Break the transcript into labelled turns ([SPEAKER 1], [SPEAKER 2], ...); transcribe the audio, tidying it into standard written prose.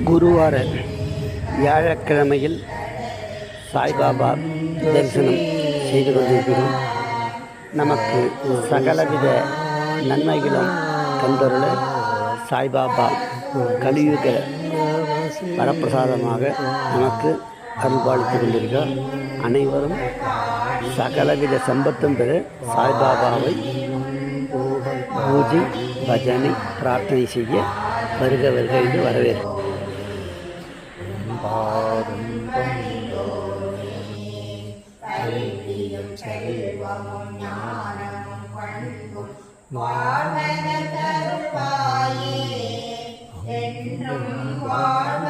[SPEAKER 1] குருவார வியாழக்கிழமையில் சாய்பாபா தரிசனம் செய்து கொண்டிருக்கிறோம். நமக்கு சகலவித நன்மைகளும் தந்தருள சாய்பாபா கலியுக வரப்பிரசாதமாக நமக்கு அருள்பாலித்து கொண்டிருக்கிறார். அனைவரும் சகலவித சம்பத்தும் பெற சாய்பாபாவை பூஜை பஜனை பிரார்த்தனை செய்ய வருக வருக என்று வரவேற்கிறேன்.
[SPEAKER 2] வாழ்